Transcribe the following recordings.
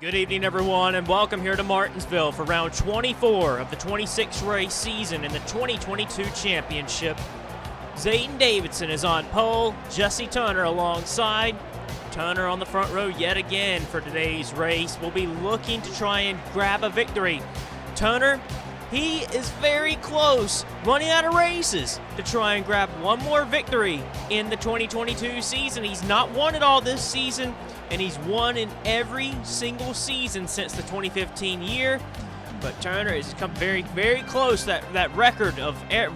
Good evening, everyone, and welcome here to Martinsville for round 24 of the 26th race season in the 2022 championship. Zaedin Davidson is on pole, Jesse Turner alongside. Turner on the front row yet again for today's race. Will be looking to try and grab a victory. Turner, he is very close, running out of races to try and grab one more victory in the 2022 season. He's not won it all this season, and he's won in every single season since the 2015 year. But Turner has come very, very close. That record of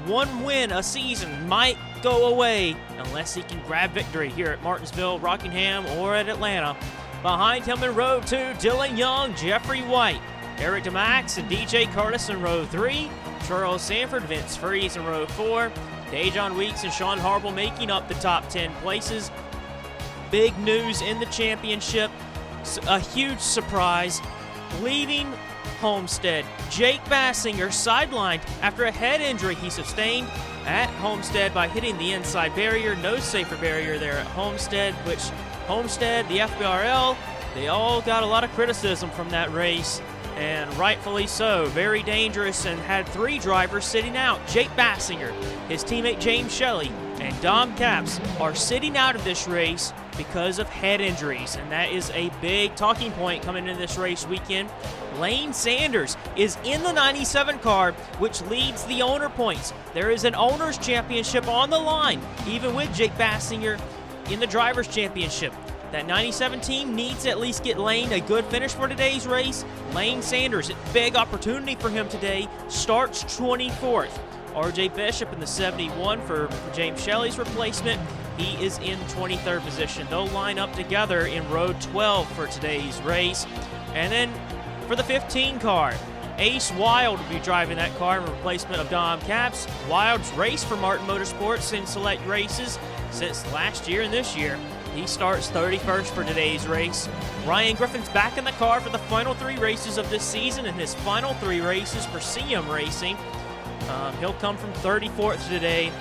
one win a season might go away unless he can grab victory here at Martinsville, Rockingham, or at Atlanta. Behind him in row 2, Dylan Young, Jeffrey White, Eric DeMax, and DJ Kurtis in row 3, Charles Sanford, Vince Freeze in row 4, Dejon Weeks and Sean Harble making up the top 10 places. Big news in the championship, a huge surprise, leaving Homestead. Jake Baskinger sidelined after a head injury he sustained at Homestead by hitting the inside barrier. No safer barrier there at Homestead, which Homestead, the FBRL, they all got a lot of criticism from that race, and rightfully so. Very dangerous, and had 3 drivers sitting out. Jake Baskinger, his teammate James Shelly, and Dom Caps are sitting out of this race because of head injuries, and that is a big talking point coming into this race weekend. Lane Sanders is in the 97 car, which leads the owner points. There is an owner's championship on the line, even with Jake Baskinger in the driver's championship. That 97 team needs to at least get Lane a good finish for today's race. Lane Sanders, a big opportunity for him today, starts 24th. RJ Bishop in the 71 for James Shelley's replacement. He is in 23rd position. They'll line up together in row 12 for today's race. And then for the 15 car, Ace Wylde will be driving that car in replacement of Dom Caps. Wylde's raced for Martin Motorsports in select races since last year and this year. He starts 31st for today's race. Ryan Griffin's back in the car for the final 3 races of this season, and his final 3 races for CM Racing. He'll come from 34th today.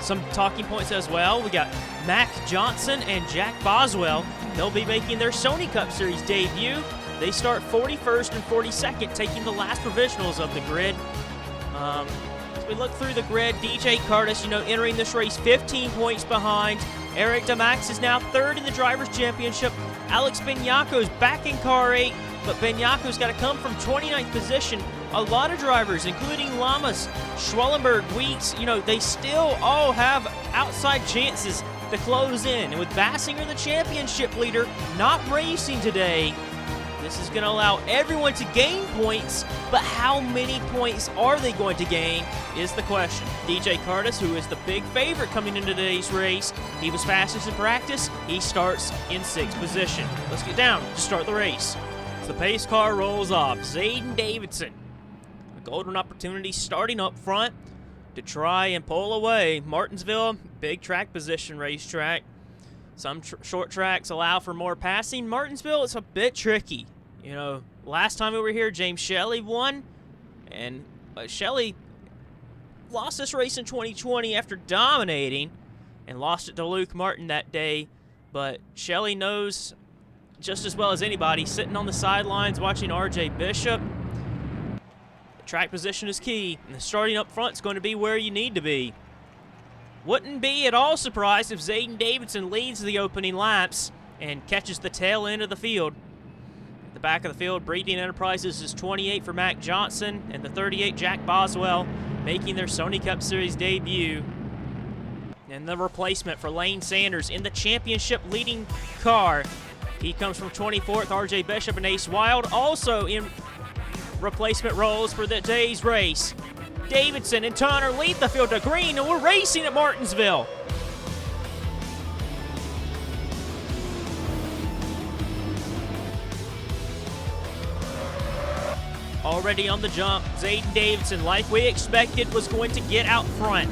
Some talking points as well. We got Mac Johnson and Jack Boswell. They'll be making their Sony Cup Series debut. They start 41st and 42nd, taking the last provisionals of the grid. As we look through the grid, DJ Kurtis, entering this race 15 points behind. Eric DeMax is now 3rd in the Drivers' Championship. Alex Benyacco's back in car 8, but Benyacco's got to come from 29th position. A lot of drivers, including Lamas, Schwellenberg, Weeks, they still all have outside chances to close in. And with Baskinger, the championship leader, not racing today, this is going to allow everyone to gain points, but how many points are they going to gain is the question. DJ Kurtis, who is the big favorite coming into today's race, he was fastest in practice. He starts in 6th position. Let's get down to start the race. As the pace car rolls off, Zaedin Davidson, a golden opportunity starting up front to try and pull away. Martinsville, big track position racetrack. Some short tracks allow for more passing. Martinsville, it's a bit tricky. Last time we were here, James Shelly won, and Shelly lost this race in 2020 after dominating and lost it to Luke Martin that day. But Shelly knows just as well as anybody, sitting on the sidelines watching RJ Bishop. The track position is key, and the starting up front is going to be where you need to be. Wouldn't be at all surprised if Zaedin Davidson leads the opening laps and catches the tail end of the field. At the back of the field, Breeding Enterprises is 28 for Mac Johnson, and the 38 Jack Boswell making their Sony Cup Series debut. And the replacement for Lane Sanders in the championship leading car. He comes from 24th, RJ Bishop and Ace Wylde also in replacement roles for the day's race. Davidson and Turner lead the field to green, and we're racing at Martinsville. Already on the jump, Zaedin Davidson, like we expected, was going to get out front.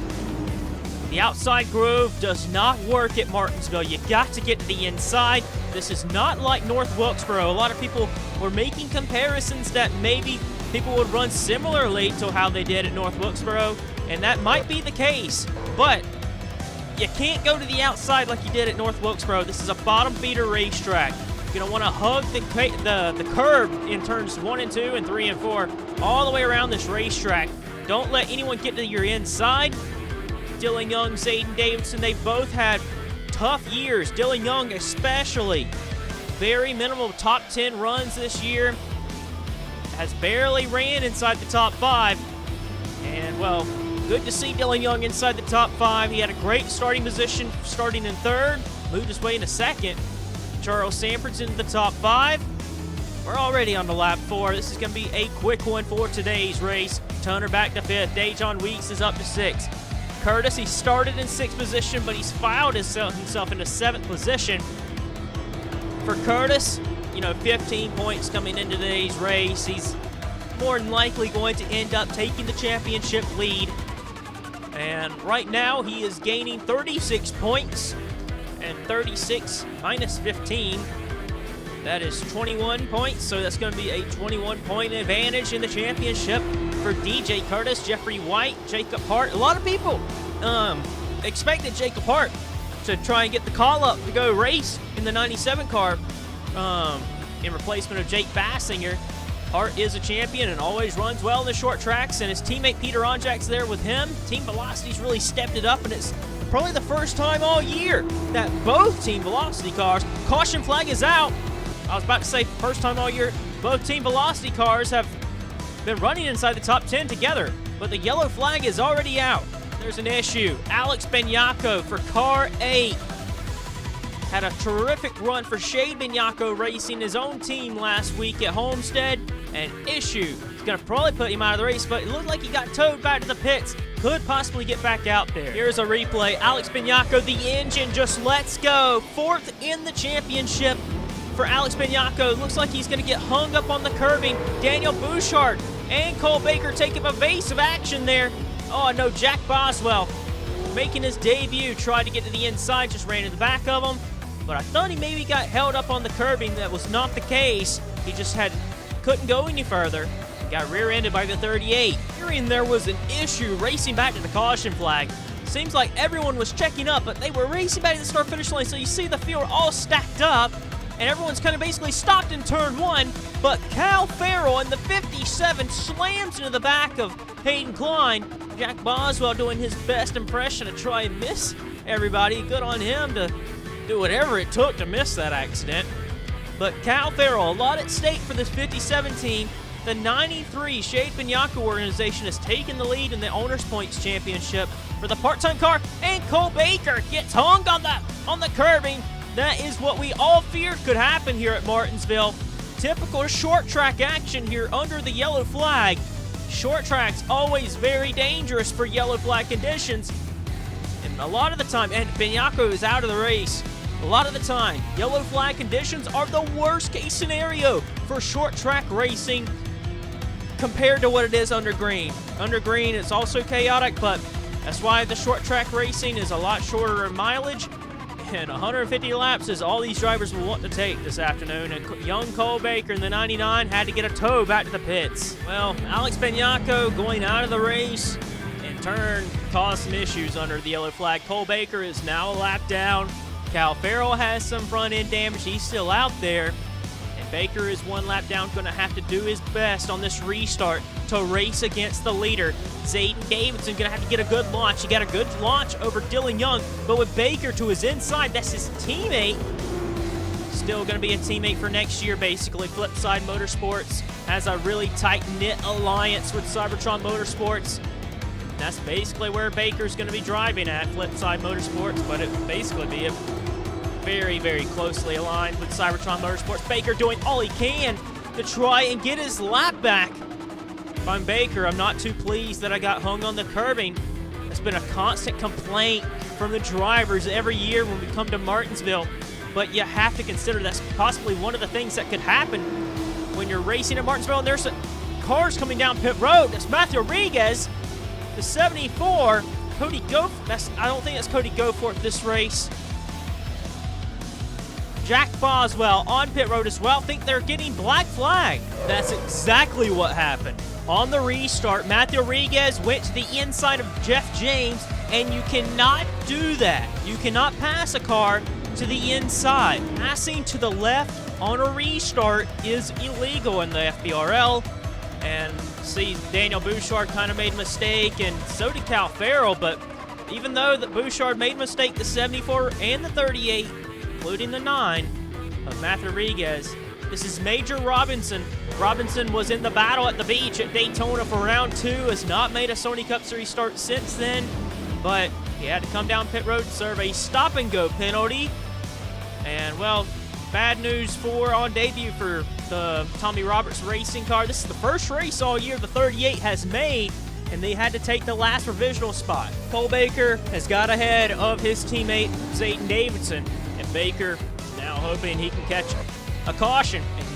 The outside groove does not work at Martinsville. You got to get to the inside. This is not like North Wilkesboro. A lot of people were making comparisons that maybe people would run similarly to how they did at North Wilkesboro, and that might be the case, but you can't go to the outside like you did at North Wilkesboro. This is a bottom feeder racetrack. You're going to want to hug the curb in turns 1 and 2 and 3 and 4 all the way around this racetrack. Don't let anyone get to your inside. Dylan Young, Zaedin Davidson, they both had tough years. Dylan Young especially. Very minimal top 10 runs this year. Has barely ran inside the top 5. And, well, good to see Dylan Young inside the top 5. He had a great starting position, starting in 3rd. Moved his way into 2nd. Charles Sanford's into the top 5. We're already on the lap 4. This is going to be a quick one for today's race. Toner back to 5th. Dejon Weeks is up to 6th. Kurtis, he started in 6th position, but he's filed himself into 7th position. For Kurtis, 15 points coming into today's race. He's more than likely going to end up taking the championship lead. And right now, he is gaining 36 points. And 36 minus 15, that is 21 points. So that's going to be a 21-point advantage in the championship for DJ Kurtis, Jeffrey White, Jacob Hart. A lot of people expected Jacob Hart to try and get the call up to go race in the 97 car in replacement of Jake Baskinger. Hart is a champion and always runs well in the short tracks, and his teammate Peter Onjak's there with him. Team Velocity's really stepped it up, and it's probably the first time all year that both Team Velocity cars, caution flag is out. I was about to say first time all year, both Team Velocity cars have been running inside the top 10 together, but the yellow flag is already out. There's an issue. Alex Benyako for car 8. Had a terrific run for Shade Benyako racing his own team last week at Homestead. An issue. It's going to probably put him out of the race, but it looked like he got towed back to the pits. Could possibly get back out there. Here's a replay. Alex Benyako, the engine just lets go. 4th in the championship for Alex Benyako. Looks like he's going to get hung up on the curbing. Daniel Bouchard and Cole Baker taking evasive action there. Oh, no, Jack Boswell making his debut. Tried to get to the inside, just ran in the back of him. But I thought he maybe got held up on the curbing. That was not the case. He just couldn't go any further. Got rear-ended by the 38. Hearing there was an issue racing back to the caution flag. Seems like everyone was checking up, but they were racing back to the start-finish line, so you see the field all stacked up, and everyone's kind of basically stopped in turn 1, but Cal Farrell in the 57 slams into the back of Hayden Klein. Jack Boswell doing his best impression to try and miss everybody. Good on him to do whatever it took to miss that accident. But Cal Farrell, a lot at stake for this 57 team. The 93 Shade Benyako organization has taken the lead in the Owners Points Championship for the part-time car, and Cole Baker gets hung on the curbing. That is what we all feared could happen here at Martinsville. Typical short track action here under the yellow flag. Short tracks always very dangerous for yellow flag conditions. And a lot of the time, and Benyako is out of the race. A lot of the time, yellow flag conditions are the worst case scenario for short track racing compared to what it is under green. Under green, it's also chaotic, but that's why the short track racing is a lot shorter in mileage, and 150 laps is all these drivers will want to take this afternoon. And young Cole Baker in the 99 had to get a tow back to the pits. Well, Alex Benyako going out of the race in turn caused some issues under the yellow flag. Cole Baker is now a lap down. Cal Farrell has some front-end damage. He's still out there. And Baker is 1 lap down, going to have to do his best on this restart to race against the leader. Zaedin Davidson going to have to get a good launch. He got a good launch over Dylan Young, but with Baker to his inside, that's his teammate. Still going to be a teammate for next year, basically. Flipside Motorsports has a really tight-knit alliance with Cybertron Motorsports. That's basically where Baker's going to be driving at, Flipside Motorsports, but it would basically be a very, very closely aligned with Cybertron Motorsports. Baker doing all he can to try and get his lap back. If I'm Baker, I'm not too pleased that I got hung on the curbing. It's been a constant complaint from the drivers every year when we come to Martinsville, but you have to consider that's possibly one of the things that could happen when you're racing at Martinsville, and there's cars coming down pit road. That's Matthew Rodriguez. The 74, Cody Goforth. I don't think that's Cody Goforth this race. Jack Boswell on pit road as well. Think they're getting black flag. That's exactly what happened. On the restart, Matthew Rodriguez went to the inside of Jeff James, and you cannot do that. You cannot pass a car to the inside. Passing to the left on a restart is illegal in the FBRL. And see, Daniel Bouchard kind of made a mistake, and so did Cal Farrell. But even though that Bouchard made a mistake, the 74 and the 38, including the 9 of Matt Rodriguez, this is Major Robinson. Robinson was in the battle at the beach at Daytona for round 2, has not made a Sony Cup Series start since then, but he had to come down pit road to serve a stop-and-go penalty. And, well, bad news on debut for the Tommy Roberts racing car. This is the first race all year the 38 has made, and they had to take the last provisional spot. Cole Baker has got ahead of his teammate Zaedin Davidson, and Baker now hoping he can catch a caution and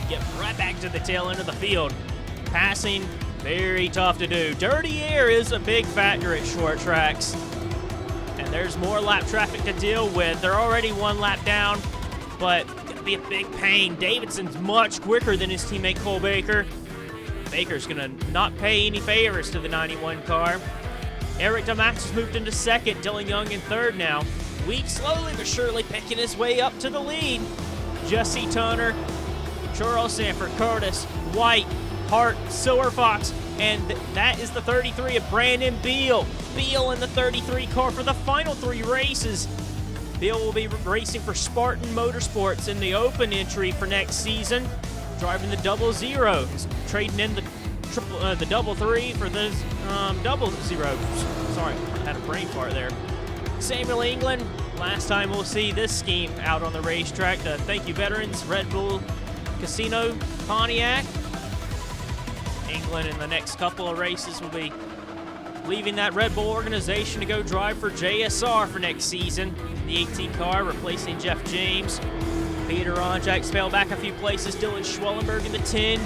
get right back to the tail end of the field. Passing, very tough to do. Dirty air is a big factor at short tracks, and there's more lap traffic to deal with. They're already 1 lap down, but gonna be a big pain. Davidson's much quicker than his teammate Cole Baker. Baker's gonna not pay any favors to the 91 car. Eric DeMax has moved into second, Dylan Young in third now. Weak slowly but surely picking his way up to the lead. Jesse Turner, Charles Sanford, Kurtis, White, Hart, Silver Fox, and that is the 33 of Brandon Beal. Beal in the 33 car for the final 3 races. Beal will be racing for Spartan Motorsports in the open entry for next season, driving the 00. He's trading in the double 3 for the 00. Sorry, I had a brain fart there. Samuel England, last time we'll see this scheme out on the racetrack. The Thank You Veterans, Red Bull Casino, Pontiac. England in the next couple of races will be leaving that Red Bull organization to go drive for JSR for next season. The 18 car replacing Jeff James. Peter Onjaks fell back a few places. Dylan Schwellenberg in the 10.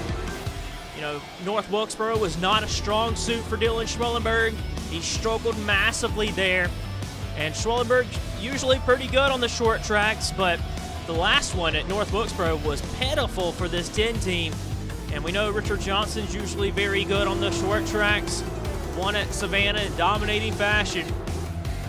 You know, North Wilkesboro was not a strong suit for Dylan Schwellenberg. He struggled massively there. And Schwellenberg usually pretty good on the short tracks, but the last one at North Wilkesboro was pitiful for this 10 team. And we know Richard Johnson's usually very good on the short tracks. Won at Savannah in dominating fashion,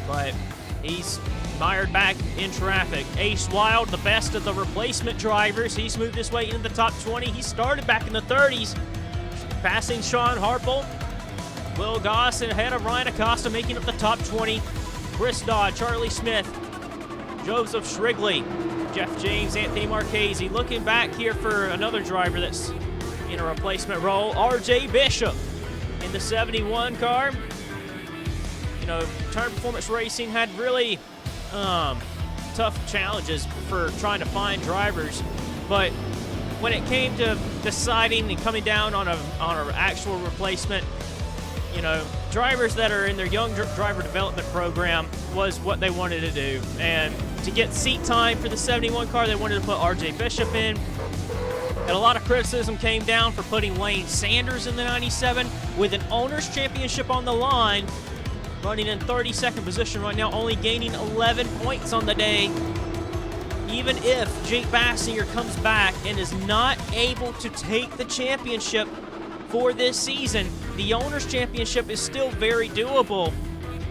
but he's mired back in traffic. Ace Wylde, the best of the replacement drivers. He's moved his way into the top 20. He started back in the 30s, passing Sean Harple. Will Goss ahead of Ryan Acosta, making up the top 20. Chris Dodd, Charlie Smith, Joseph Shrigley, Jeff James, Anthony Marchese. Looking back here for another driver that's in a replacement role, RJ Bishop in the 71 car. You know, Turn Performance Racing had really tough challenges for trying to find drivers, but when it came to deciding and coming down on an actual replacement, you know, drivers that are in their young driver development program was what they wanted to do. And to get seat time for the 71 car, they wanted to put RJ Bishop in. And a lot of criticism came down for putting Lane Sanders in the 97 with an owner's championship on the line, running in 32nd position right now, only gaining 11 points on the day. Even if Jake Baskinger comes back and is not able to take the championship for this season, the owner's championship is still very doable.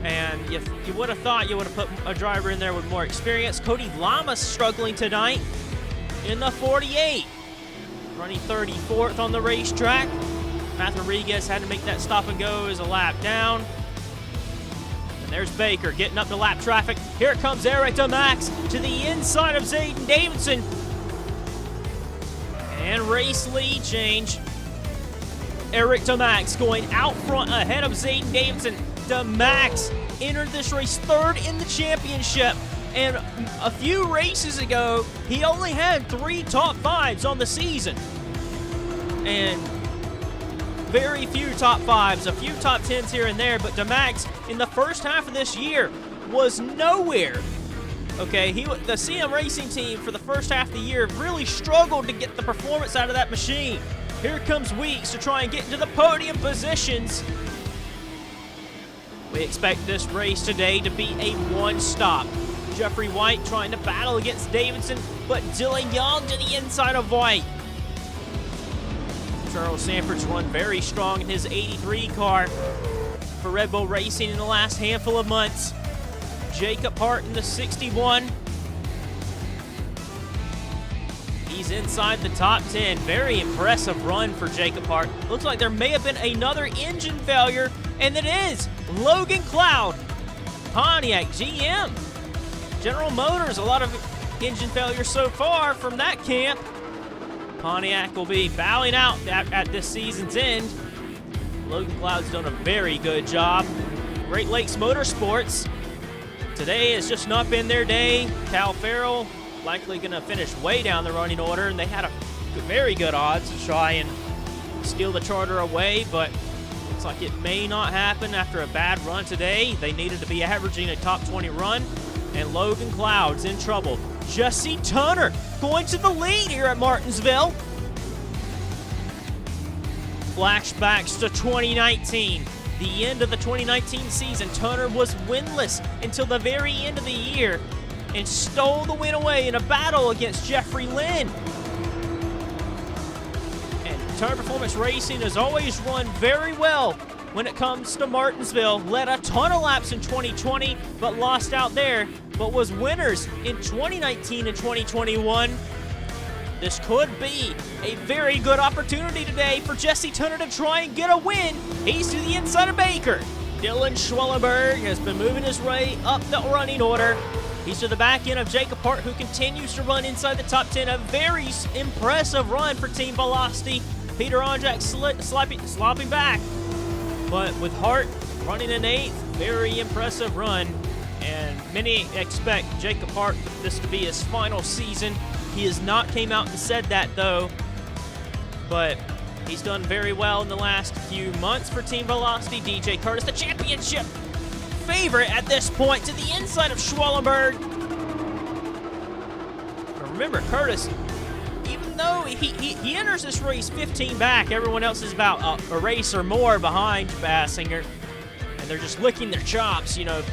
And if you would have thought you would have put a driver in there with more experience. Cody Lamas struggling tonight in the 48, running 34th on the racetrack. Matt Rodriguez had to make that stop and go as a lap down. And there's Baker getting up the lap traffic. Here comes Eric DeMax to the inside of Zaedin Davidson. And race lead change. Eric DeMax going out front ahead of Zaedin Davidson. DeMax entered this race 3rd in the championship. And a few races ago, he only had 3 top 5s on the season. And very few top 5s, a few top 10s here and there, but DeMax in the first half of this year was nowhere. Okay, the CM Racing team for the first half of the year really struggled to get the performance out of that machine. Here comes Weeks to try and get into the podium positions. We expect this race today to be a one-stop. Jeffrey White trying to battle against Davidson, but Dylan Young to the inside of White. Charles Sanford's run very strong in his 83 car for Red Bull Racing in the last handful of months. Jacob Hart in the 61. He's inside the top 10. Very impressive run for Jacob Hart. Looks like there may have been another engine failure, and it is Logan Cloud, Pontiac GM. General Motors, a lot of engine failures so far from that camp. Pontiac will be bowing out at this season's end. Logan Cloud's done a very good job. Great Lakes Motorsports, today has just not been their day. Cal Farrell likely going to finish way down the running order, and they had a very good odds to try and steal the charter away, but looks like it may not happen after a bad run today. They needed to be averaging a top 20 run, and Logan Cloud's in trouble. Jesse Tunner going to the lead here at Martinsville. Flashbacks to 2019. The end of the 2019 season, Tunner was winless until the very end of the year and stole the win away in a battle against Jeffrey Lynn. And Tunner Performance Racing has always run very well when it comes to Martinsville. Led a ton of laps in 2020, but lost out there, but was winners in 2019 and 2021. This could be a very good opportunity today for Jesse Tunner to try and get a win. He's to the inside of Baker. Dylan Schwellenberg has been moving his way up the running order. He's to the back end of Jacob Hart, who continues to run inside the top 10. A very impressive run for Team Velocity. Peter Onjak slopping back. But with Hart running in 8th, very impressive run. And many expect Jacob Hart, this to be his final season. He has not came out and said that, though. But he's done very well in the last few months for Team Velocity. DJ Kurtis, the championship favorite at this point, to the inside of Schwellenberg. But remember, Kurtis, even though he enters this race 15 back, everyone else is about a race or more behind Baskinger. And they're just licking their chops, you know,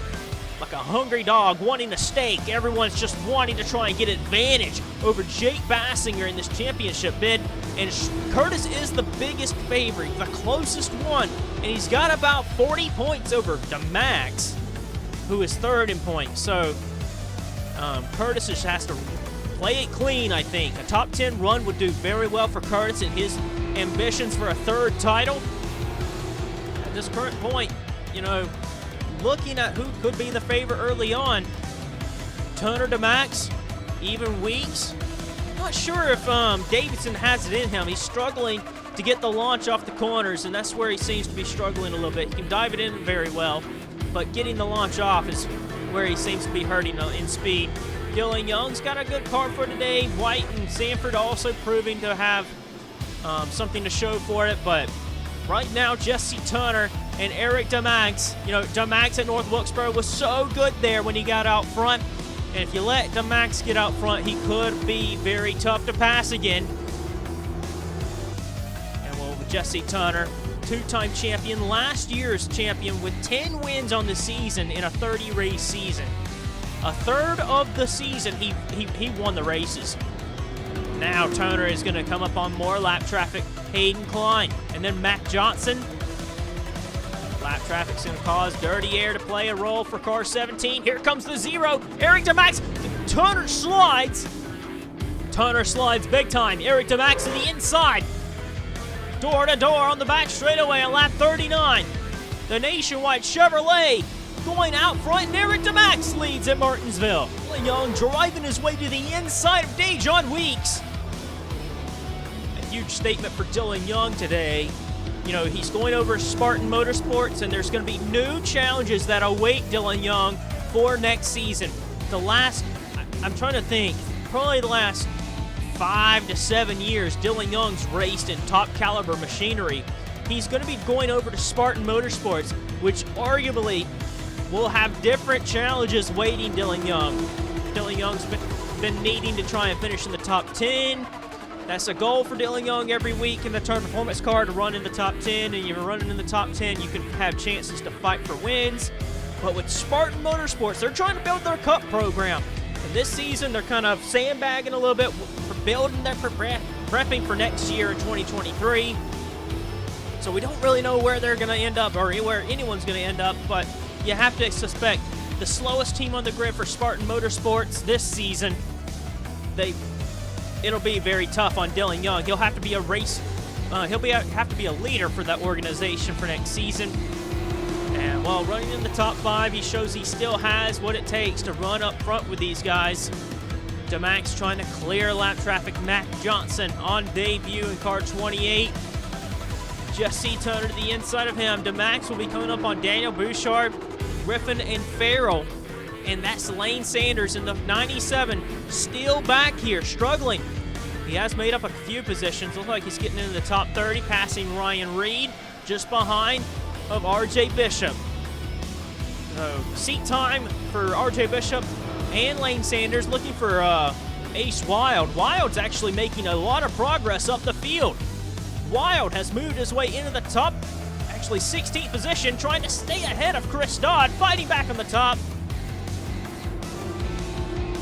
like a hungry dog wanting a steak. Everyone's just wanting to try and get advantage over Jake Baskinger in this championship bid. And Kurtis is the biggest favorite, the closest one. And he's got about 40 points over DeMax, who is 3rd in points. So Kurtis just has to play it clean, I think. A top 10 run would do very well for Kurtis and his ambitions for a 3rd title. At this current point, you know, looking at who could be the favorite early on, Tunner DeMax, even Weeks. Not sure if Davidson has it in him. He's struggling to get the launch off the corners, and that's where he seems to be struggling a little bit. He can dive it in very well, but getting the launch off is where he seems to be hurting in speed. Dylan Young's got a good car for today. White and Sanford also proving to have something to show for it, but right now, Jesse Tunner and Eric DeMax. You know, DeMax at North Wilkesboro was so good there when he got out front. And if you let DeMax get out front, he could be very tough to pass again. And well, Jesse Tunner, 2-time champion, last year's champion with 10 wins on the season in a 30-race season. A third of the season, he won the races. Now Tunner is going to come up on more lap traffic. Hayden Klein, and then Matt Johnson. Lap traffic's going to cause dirty air to play a role for car 17. Here comes the 0. Eric DeMax. Tunner slides. Tunner slides big time. Eric DeMax to the inside. Door to door on the back straightaway at lap 39. The Nationwide Chevrolet going out front, and Eric DeMax leads at Martinsville. Young driving his way to the inside of Dejon Weeks. A huge statement for Dylan Young today. You know, he's going over Spartan Motorsports, and there's going to be new challenges that await Dylan Young for next season. I'm trying to think, probably the last 5 to 7 years, Dylan Young's raced in top caliber machinery. He's going to be going over to Spartan Motorsports, which arguably will have different challenges waiting Dylan Young. Dylan Young's been needing to try and finish in the top 10. That's a goal for Dylan Young every week in the Turn Performance car, to run in the top 10. And you're running in the top 10, you can have chances to fight for wins. But with Spartan Motorsports, they're trying to build their cup program. And this season, they're kind of sandbagging a little bit for building their prepping for next year in 2023. So we don't really know where they're going to end up, or where anyone's going to end up, but you have to suspect the slowest team on the grid for Spartan Motorsports this season. it'll be very tough on Dylan Young. He'll have to be a have to be a leader for that organization for next season. And while running in the top 5, he shows he still has what it takes to run up front with these guys. DeMax trying to clear lap traffic. Mac Johnson on debut in car 28. Jesse Turner to the inside of him. DeMax will be coming up on Daniel Bouchard, Griffin, and Farrell. And that's Lane Sanders in the 97, still back here, struggling. He has made up a few positions. Looks like he's getting into the top 30, passing Ryan Reed, just behind of RJ Bishop. So seat time for RJ Bishop and Lane Sanders, looking for Ace Wylde. Wylde's actually making a lot of progress up the field. Wylde has moved his way into the top, actually 16th position, trying to stay ahead of Chris Dodd, fighting back on the top.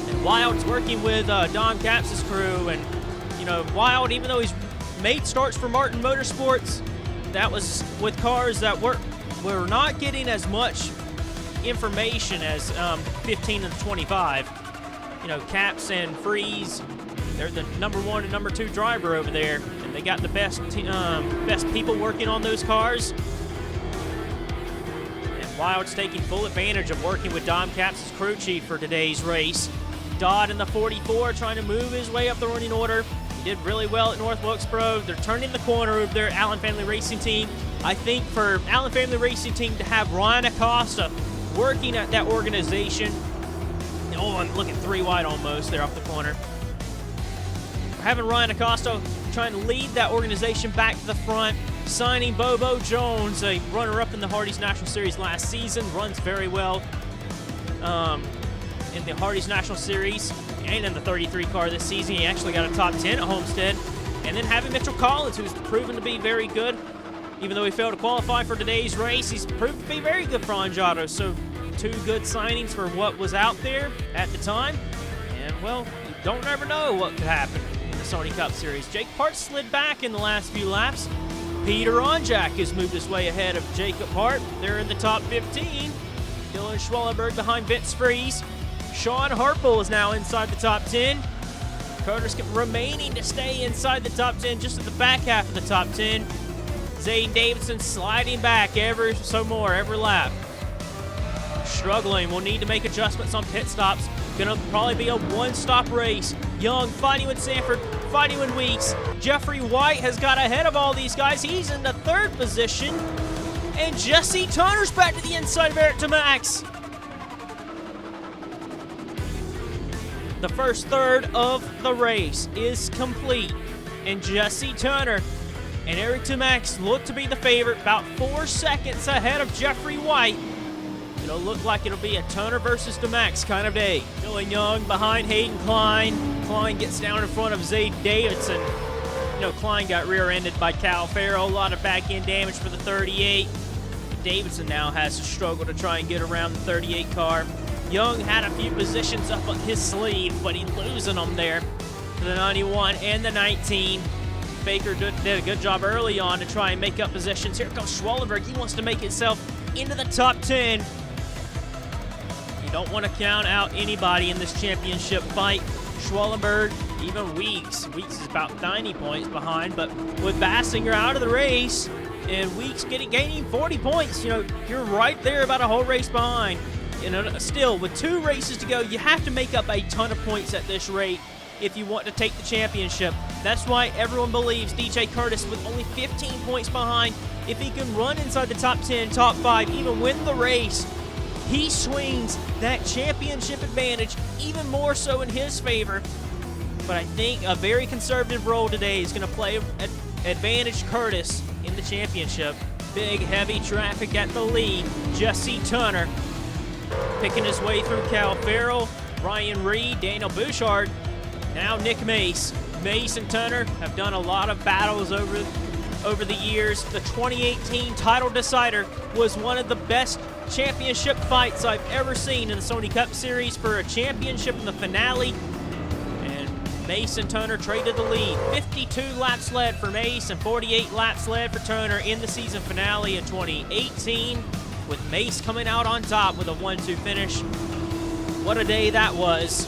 And Wylde's working with Dom Caps' crew, and you know, Wylde, even though he's made starts for Martin Motorsports, that was with cars that were not getting as much information as 15 and 25. You know, Caps and Freeze, they're the number 1 and number 2 driver over there, and they got the best people working on those cars. And Wylde's taking full advantage of working with Dom Caps' crew chief for today's race. Dodd in the 44 trying to move his way up the running order. He did really well at North Wilkesboro. They're turning the corner over there, Allen Family Racing Team. I think for Allen Family Racing Team to have Ryan Acosta working at that organization. Oh, I'm looking 3 wide almost there off the corner. Having Ryan Acosta trying to lead that organization back to the front, signing Bobo Jones, a runner-up in the Hardee's National Series last season, runs very well in the Hardee's National Series and in the 33 car this season. He actually got a top 10 at Homestead. And then having Mitchell Collins, who's proven to be very good. Even though he failed to qualify for today's race, he's proved to be very good for Angiato. So 2 good signings for what was out there at the time. And, well, you don't ever know what could happen in the Sony Cup Series. Jake Hart slid back in the last few laps. Peter Onjak has moved his way ahead of Jacob Hart. They're in the top 15. Dylan Schwellenberg behind Vince Freeze. Sean Harple is now inside the top 10. Kurtis remaining to stay inside the top 10, just at the back half of the top 10. Zaedin Davidson sliding back every lap. Struggling, will need to make adjustments on pit stops. Gonna probably be a 1-stop race. Young fighting with Sanford, fighting with Weeks. Jeffrey White has got ahead of all these guys. He's in the 3rd position. And Jesse Turner's back to the inside of Eric DeMax. The first third of the race is complete, and Jesse Turner and Eric DeMax look to be the favorite, about 4 seconds ahead of Jeffrey White. It'll look like it'll be a Turner versus DeMax kind of day. Dylan Young behind Hayden Klein. Klein gets down in front of Zaedin Davidson. You know, Klein got rear-ended by Cal Farrell. A lot of back-end damage for the 38. Davidson now has to struggle to try and get around the 38 car. Young had a few positions up on his sleeve, but he's losing them there to the 91 and the 19. Baker did a good job early on to try and make up positions. Here comes Schwellenberg. He wants to make himself into the top 10. You don't want to count out anybody in this championship fight. Schwellenberg, even Weeks. Weeks is about 90 points behind, but with Baskinger out of the race and Weeks gaining 40 points, you know, you're right there about a whole race behind. You know, still, with 2 races to go, you have to make up a ton of points at this rate if you want to take the championship. That's why everyone believes DJ Kurtis, with only 15 points behind, if he can run inside the top 10, top 5, even win the race, he swings that championship advantage even more so in his favor. But I think a very conservative role today is going to play advantage Kurtis in the championship. Big, heavy traffic at the lead. Jesse Turner picking his way through Cal Farrell, Ryan Reed, Daniel Bouchard, now Nick Mace. Mace and Turner have done a lot of battles over the years. The 2018 title decider was one of the best championship fights I've ever seen in the Sony Cup Series for a championship in the finale. And Mace and Turner traded the lead. 52 laps led for Mace and 48 laps led for Turner in the season finale in 2018, with Mace coming out on top with a 1-2 finish. What a day that was.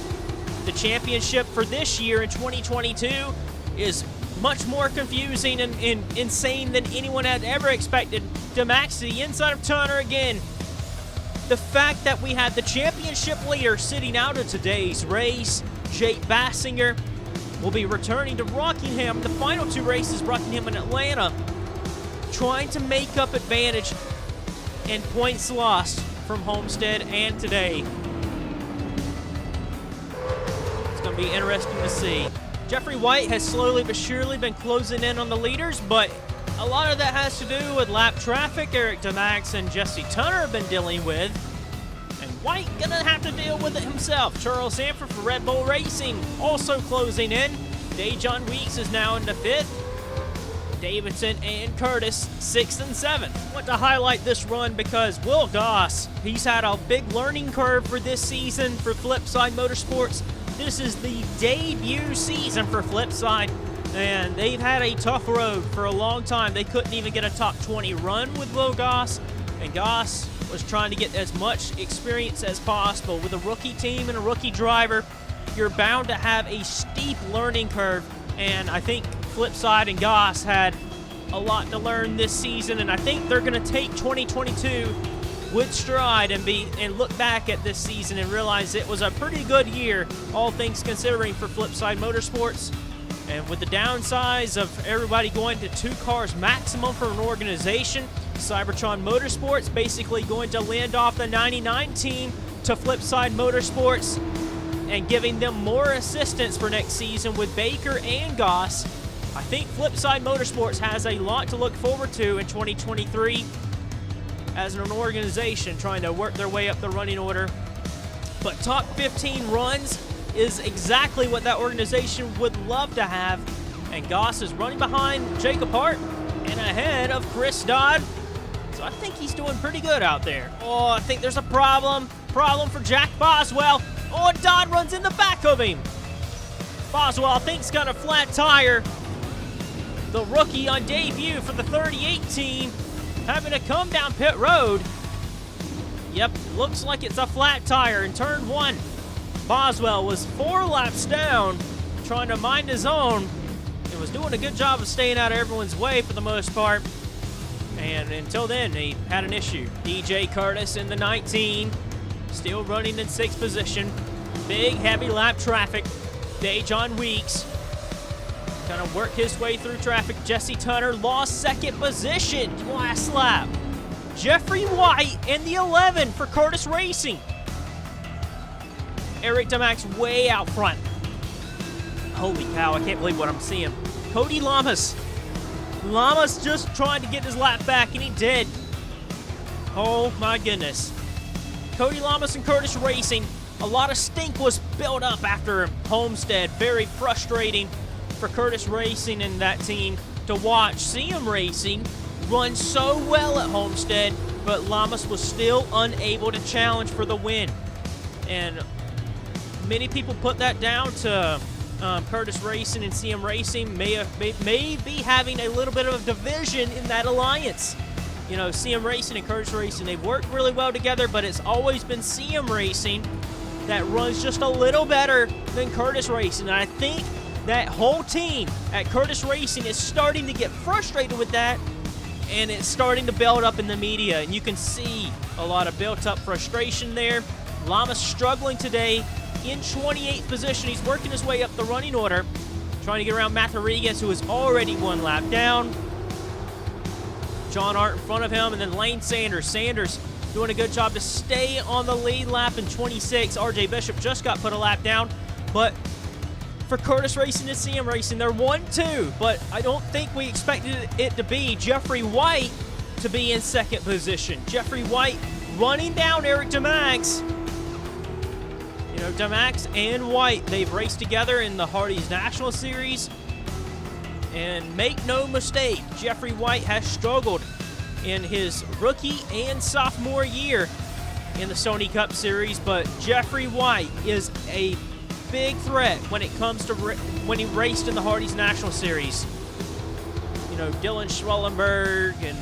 The championship for this year in 2022 is much more confusing and insane than anyone had ever expected. DeMax to the inside of Turner again. The fact that we had the championship leader sitting out of today's race, Jake Baskinger, will be returning to Rockingham. The final two races, Rockingham and Atlanta, trying to make up advantage and points lost from Homestead and today. It's going to be interesting to see. Jeffrey White has slowly but surely been closing in on the leaders, but a lot of that has to do with lap traffic Eric DeMax and Jesse Turner have been dealing with. And White going to have to deal with it himself. Charles Sanford for Red Bull Racing also closing in. Dejon Weeks is now into 5th. Davidson and Kurtis 6th and 7th. I want to highlight this run because Will Goss, he's had a big learning curve for this season for Flipside Motorsports. This is the debut season for Flipside, and they've had a tough road for a long time. They couldn't even get a top 20 run with Will Goss, and Goss was trying to get as much experience as possible. With a rookie team and a rookie driver, you're bound to have a steep learning curve, and I think Flipside and Goss had a lot to learn this season, and I think they're going to take 2022 with stride and look back at this season and realize it was a pretty good year, all things considering, for Flipside Motorsports. And with the downsize of everybody going to 2 cars maximum for an organization, Cybertron Motorsports basically going to land off the 99 team to Flipside Motorsports and giving them more assistance for next season with Baker and Goss. I think Flipside Motorsports has a lot to look forward to in 2023 as an organization trying to work their way up the running order. But top 15 runs is exactly what that organization would love to have. And Goss is running behind Jacob Hart and ahead of Chris Dodd. So I think he's doing pretty good out there. Oh, I think there's a problem for Jack Boswell. Oh, Dodd runs in the back of him. Boswell, I think, has got a flat tire. The rookie on debut for the 38 team having to come down pit road. Yep, looks like it's a flat tire in turn 1. Boswell was 4 laps down, trying to mind his own, and was doing a good job of staying out of everyone's way for the most part. And until then, he had an issue. DJ Kurtis in the 19, still running in 6th position. Big, heavy lap traffic. Dejon Weeks kind of work his way through traffic. Jesse Turner lost 2nd position last lap. Jeffrey White in the 11 for Kurtis Racing. Eric DeMax way out front. Holy cow, I can't believe what I'm seeing. Cody Lamas. Lamas just trying to get his lap back, and he did. Oh my goodness. Cody Lamas and Kurtis Racing. A lot of stink was built up after Homestead. Very frustrating for Kurtis Racing and that team to watch CM Racing run so well at Homestead, but Lamas was still unable to challenge for the win. And many people put that down to Kurtis Racing and CM Racing may be having a little bit of a division in that alliance. You know, CM Racing and Kurtis Racing, they've worked really well together, but it's always been CM Racing that runs just a little better than Kurtis Racing. And I think that whole team at Kurtis Racing is starting to get frustrated with that, and it's starting to build up in the media, and you can see a lot of built-up frustration there. Lamas struggling today in 28th position. He's working his way up the running order, trying to get around Matt Rodriguez, who is already 1 lap down. John Hart in front of him, and then Lane Sanders. Sanders doing a good job to stay on the lead lap in 26. RJ Bishop just got put a lap down, but for Kurtis Racing and CM Racing, they're 1-2, but I don't think we expected it to be Jeffrey White to be in 2nd position. Jeffrey White running down Eric DeMax. You know, DeMax and White, they've raced together in the Hardy's National Series. And make no mistake, Jeffrey White has struggled in his rookie and sophomore year in the Sony Cup Series, but Jeffrey White is a big threat when it comes to when he raced in the Hardy's National Series. You know, Dylan Schwellenberg and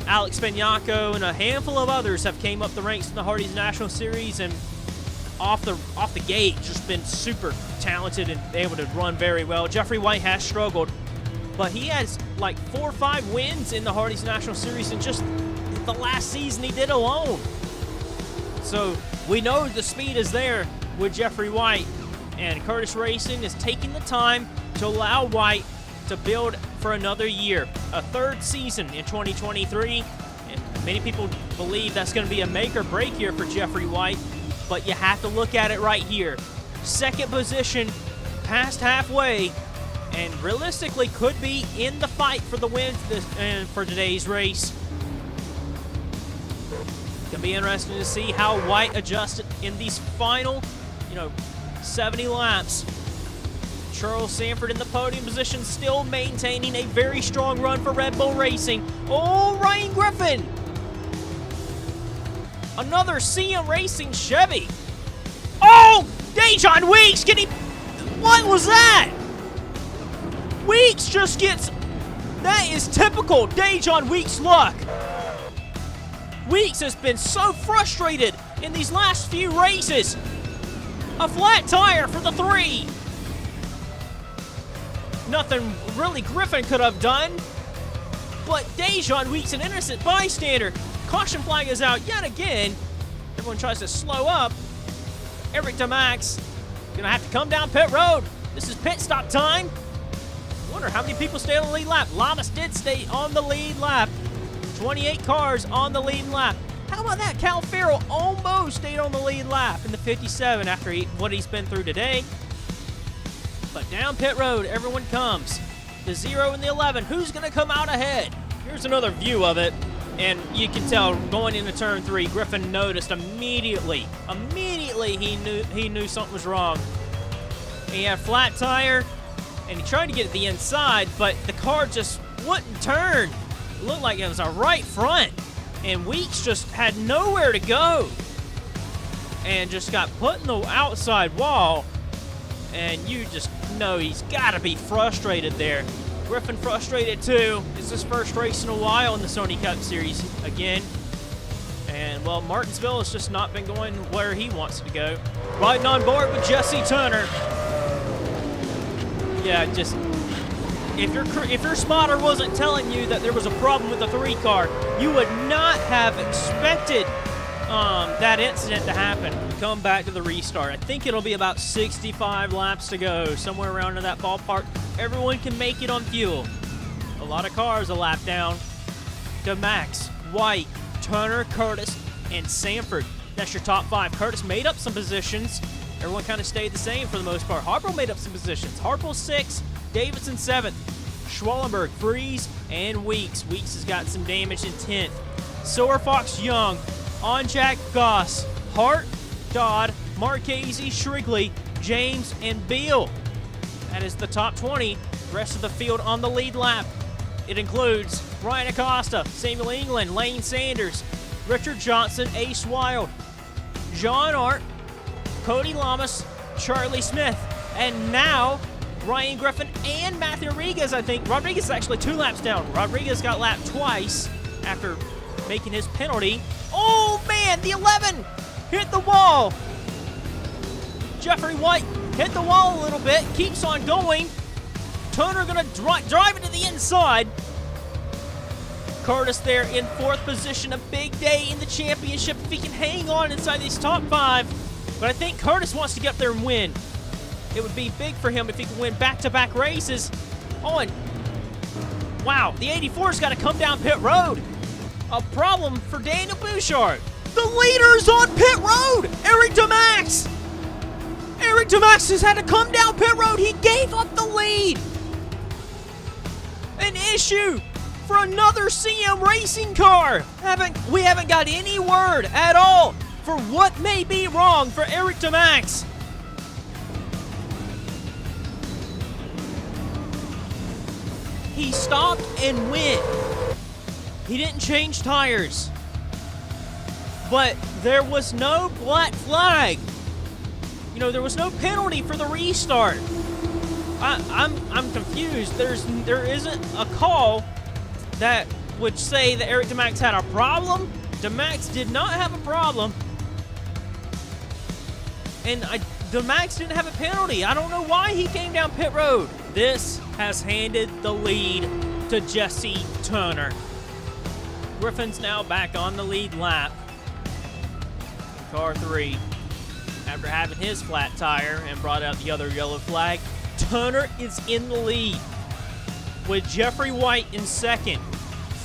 Alex Spagnaco and a handful of others have came up the ranks in the Hardy's National Series, and off the gate just been super talented and able to run very well. Jeffrey White has struggled, but he has like 4 or 5 wins in the Hardee's National Series in just the last season he did alone. So we know the speed is there with Jeffrey White, and Kurtis Racing is taking the time to allow White to build for another year, a 3rd season in 2023. And many people believe that's going to be a make or break year for Jeffrey White, but you have to look at it right here. 2nd position, past halfway, and realistically could be in the fight for the win for today's race. It's going to be interesting to see how White adjusted in these final, 70 laps. Charles Sanford in the podium position, still maintaining a very strong run for Red Bull Racing. Oh, Ryan Griffin! Another CM Racing Chevy. Oh, Dejon Weeks getting... What was that? Weeks just gets... That is typical Dejon Weeks luck. Weeks has been so frustrated in these last few races. A flat tire for the 3. Nothing really Griffin could have done, but Dejon Weeks, an innocent bystander. Caution flag is out yet again. Everyone tries to slow up. Eric DeMax gonna have to come down pit road. This is pit stop time. Wonder how many people stayed on the lead lap. Lamas did stay on the lead lap. 28 cars on the lead lap. How about that? Cal Farrell almost stayed on the lead lap in the 57 after what he's been through today. But down pit road, everyone comes. The 0 and the 11. Who's going to come out ahead? Here's another view of it. And you can tell going into turn 3, Griffin noticed immediately. He knew something was wrong. He had a flat tire, and he tried to get at the inside, but the car just wouldn't turn. It looked like it was a right front. And Weeks just had nowhere to go. And just got put in the outside wall. And you just know he's got to be frustrated there. Griffin frustrated too. It's his first race in a while in the Sony Cup Series again. And, well, Martinsville has just not been going where he wants to go. Riding on board with Jesse Turner. Yeah, just... If your spotter wasn't telling you that there was a problem with the 3 car, you would not have expected that incident to happen. Come back to the restart. I think it'll be about 65 laps to go, somewhere around in that ballpark. Everyone can make it on fuel. A lot of cars a lap down. DeMax, White, Turner, Kurtis, and Sanford. That's your top 5. Kurtis made up some positions. Everyone kind of stayed the same for the most part. Harpo made up some positions. Harpo 6th, Davidson 7th, Schwallenberg, Freeze, and Weeks. Weeks has got some damage in 10th. Silver Fox Young, Onjack Goss, Hart, Dodd, Marchese, Shrigley, James, and Beal. That is the top 20. The rest of the field on the lead lap. It includes Ryan Acosta, Samuel England, Lane Sanders, Richard Johnson, Ace Wylde, John Art, Cody Lamas, Charlie Smith, and now Ryan Griffin and Matthew Rodriguez, I think. Rodriguez is actually 2 laps down. Rodriguez got lapped twice after making his penalty. Oh, man, the 11 hit the wall. Jeffrey White hit the wall a little bit, keeps on going. Turner going to drive it to the inside. Kurtis there in 4th position. A big day in the championship if he can hang on inside these top 5. But I think Kurtis wants to get up there and win. It would be big for him if he could win back-to-back races. Oh, and wow, the 84's got to come down pit road. A problem for Daniel Bouchard. The leader's on pit road, Eric DeMax. Eric DeMax has had to come down pit road. He gave up the lead. An issue for another CM racing car. We haven't got any word at all for what may be wrong for Eric DeMax. He stopped and went. He didn't change tires. But there was no black flag. You know, there was no penalty for the restart. I'm confused. There isn't a call that would say that Eric DeMax had a problem. DeMax did not have a problem. and the Max didn't have a penalty. I don't know why he came down pit road. This has handed the lead to Jesse Turner. Griffin's now back on the lead lap. Car 3, after having his flat tire and brought out the other yellow flag, Turner is in the lead with Jeffrey White in second.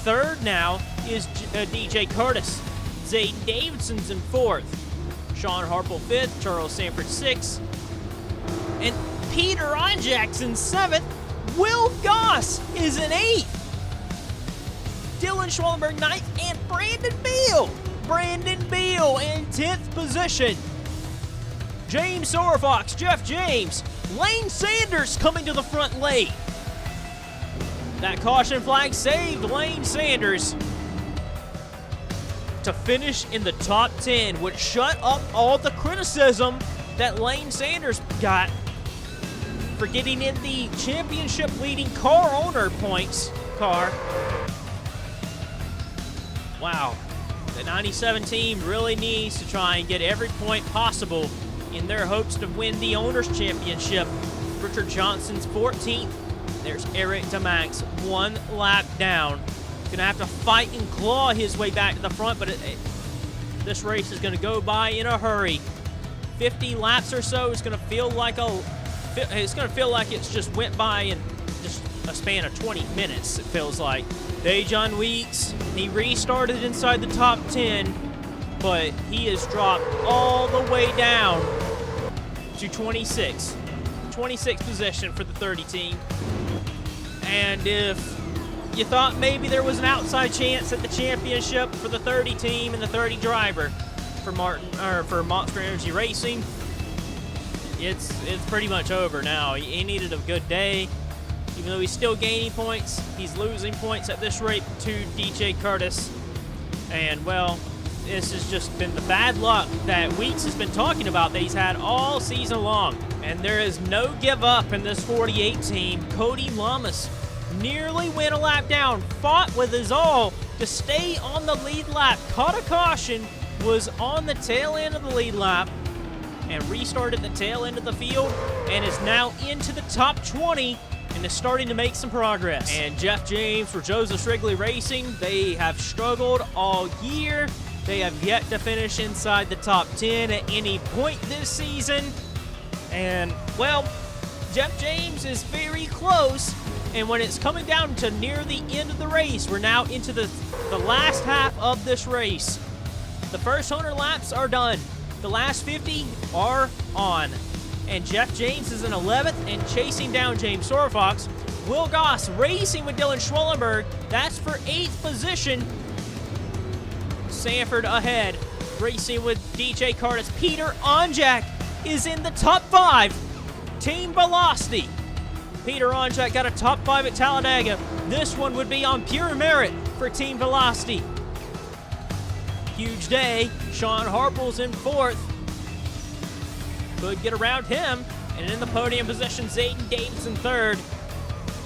Third now is DJ Kurtis. Zaedin Davidson's in fourth. Sean Harple fifth. Charles Sanford sixth. And Peter Onjack's in seventh. Will Goss is in eighth. Dylan Schwallenberg ninth. And Brandon Beal in 10th position. James Sorfox, Jeff James, Lane Sanders coming to the front late. That caution flag saved Lane Sanders to finish in the top 10, which shut up all the criticism that Lane Sanders got for getting in the championship leading car owner points car. Wow. The 97 team really needs to try and get every point possible in their hopes to win the Owners' Championship. Richard Johnson's 14th. There's Eric DeMax, 1 lap down. Gonna have to fight and claw his way back to the front, but this race is gonna go by in a hurry. 50 laps or so is gonna feel like it's just went by in just a span of 20 minutes, it feels like. Dejon Weeks, he restarted inside the top 10, but he has dropped all the way down to 26. 26th position for the 30 team. And if you thought maybe there was an outside chance at the championship for the 30 team and the 30 driver for Monster Energy Racing, it's pretty much over now. He needed a good day. Even though he's still gaining points, he's losing points at this rate to DJ Kurtis. And, well, this has just been the bad luck that Weeks has been talking about that he's had all season long. And there is no give up in this 48 team. Cody Lamas nearly went a lap down, fought with his all to stay on the lead lap, caught a caution, was on the tail end of the lead lap, and restarted the tail end of the field, and is now into the top 20, and is starting to make some progress. And Jeff James for Joseph Wrigley Racing, they have struggled all year. They have yet to finish inside the top 10 at any point this season. And, well, Jeff James is very close. And when it's coming down to near the end of the race, we're now into the last half of this race. The first 100 laps are done. The last 50 are on. And Jeff James is in 11th and chasing down James Sorfox. Will Goss racing with Dylan Schwallenberg. That's for 8th position. Sanford ahead, racing with DJ Kurtis. Peter Onjack is in the top 5. Team Velocity. Peter Onjack got a top 5 at Talladega. This one would be on pure merit for Team Velocity. Huge day. Sean Harple's in 4th. Could get around him. And in the podium position, Zaedin Davidson 3rd.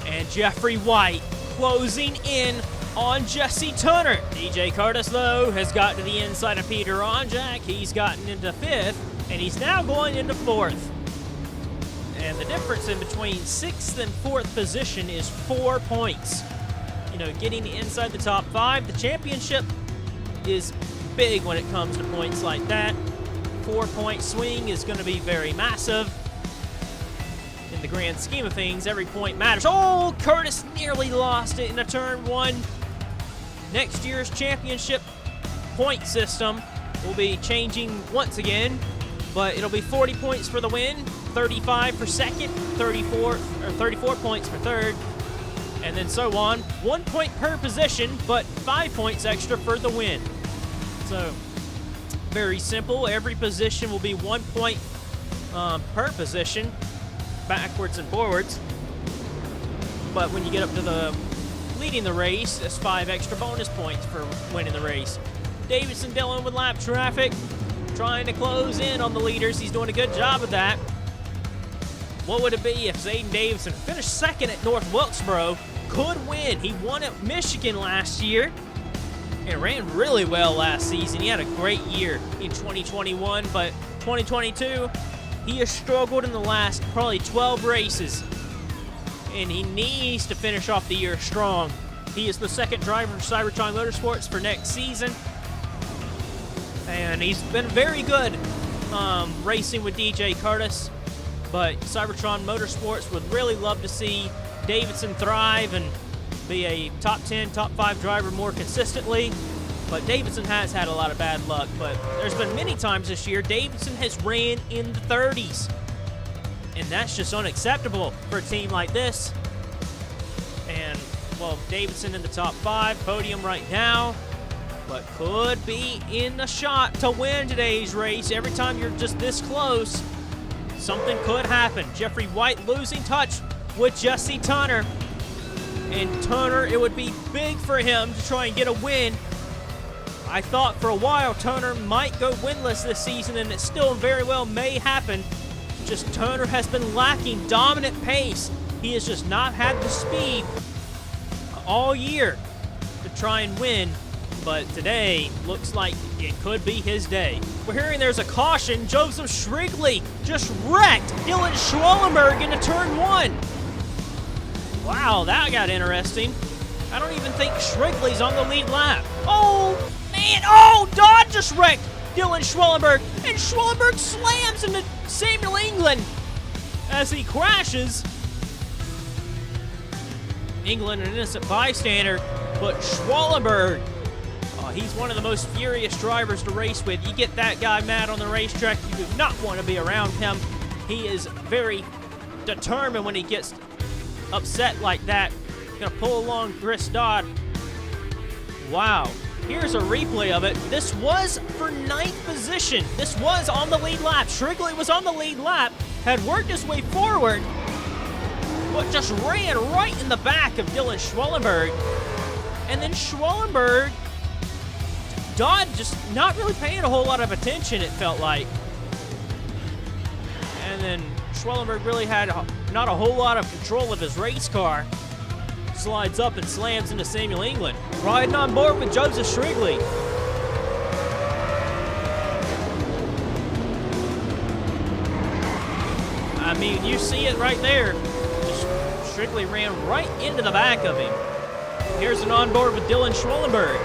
And Jeffrey White closing in on Jesse Turner. DJ Kurtis, though, has gotten to the inside of Peter Onjack. He's gotten into 5th, and he's now going into 4th. And the difference in between 6th and 4th position is 4 points. You know, getting inside the top 5, the championship is big when it comes to points like that. 4-point swing is going to be very massive. In the grand scheme of things, every point matters. Oh, Kurtis nearly lost it in a turn 1. Next year's championship point system will be changing once again, but it'll be 40 points for the win, 35 for second, 34 points for third, and then so on. 1 point per position, but 5 points extra for the win. So, very simple. Every position will be 1 point per position, backwards and forwards. But when you get up to the leading the race, it's 5 extra bonus points for winning the race. Davidson dealing with lap traffic, trying to close in on the leaders. He's doing a good job of that. What would it be if Zaedin Davidson finished 2nd at North Wilkesboro, could win? He won at Michigan last year and ran really well last season. He had a great year in 2021, but 2022, he has struggled in the last probably 12 races, and he needs to finish off the year strong. He is the second driver for Cybertron Motorsports for next season, and he's been very good racing with DJ Kurtis, but Cybertron Motorsports would really love to see Davidson thrive and be a top 10, top 5 driver more consistently. But Davidson has had a lot of bad luck, but there's been many times this year Davidson has ran in the 30s, and that's just unacceptable for a team like this. And, well, Davidson in the top 5, podium right now, but could be in a shot to win today's race. Every time you're just this close, something could happen. Jeffrey White losing touch with Jesse Tunner, and Tunner, it would be big for him to try and get a win. I thought for a while Tunner might go winless this season, and it still very well may happen. Just Tunner has been lacking dominant pace. He has just not had the speed all year to try and win, but today looks like it could be his day. We're hearing there's a caution. Joseph Shrigley just wrecked Dylan Schwallenberg into turn 1. Wow, that got interesting. I don't even think Shrigley's on the lead lap. Oh, man. Oh, Dodd just wrecked Dylan Schwallenberg, and Schwallenberg slams into Samuel England as he crashes. England, an innocent bystander, but Schwallenberg, he's one of the most furious drivers to race with. You get that guy mad on the racetrack, you do not want to be around him. He is very determined when he gets upset like that. Gonna pull along Chris Dodd. Wow. Here's a replay of it. This was for 9th position. This was on the lead lap. Shrigley was on the lead lap, had worked his way forward, but just ran right in the back of Dylan Schwallenberg. And then Schwallenberg, Dodd just not really paying a whole lot of attention, it felt like. And then Schwallenberg really had not a whole lot of control of his race car. Slides up and slams into Samuel England. Riding on board with Joseph Shrigley. I mean, you see it right there. Shrigley ran right into the back of him. Here's an onboard with Dylan Schwallenberg.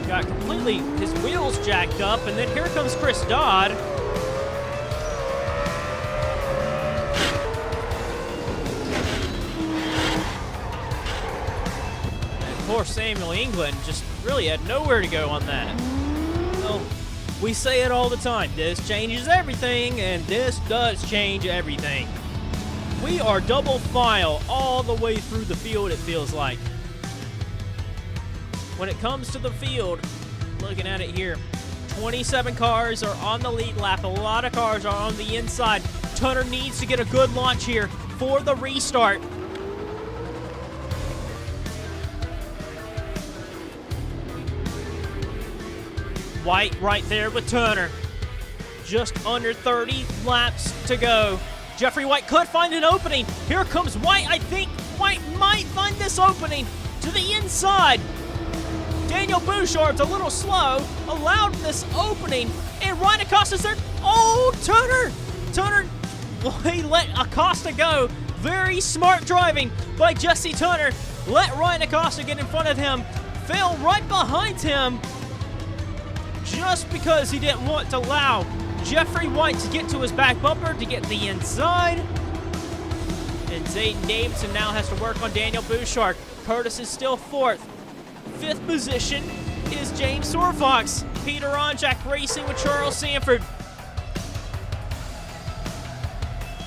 Got completely his wheels jacked up, and then here comes Chris Dodd. And poor Samuel England just really had nowhere to go on that. Well, we say it all the time, this changes everything, and this does change everything. We are double file all the way through the field, it feels like. When it comes to the field, looking at it here, 27 cars are on the lead lap. A lot of cars are on the inside. Tunner needs to get a good launch here for the restart. White right there with Tunner. Just under 30 laps to go. Jeffrey White could find an opening. Here comes White. I think White might find this opening to the inside. Daniel Bouchard's a little slow, allowed this opening, and Ryan Acosta's there. Oh, Tunner, well, he let Acosta go. Very smart driving by Jesse Tunner. Let Ryan Acosta get in front of him, fell right behind him, just because he didn't want to allow Jeffrey White to get to his back bumper to get the inside. And Zaedin Davidson now has to work on Daniel Bouchard. Kurtis is still 4th. 5th position is James Sorfox. Peter Onjak racing with Charles Sanford.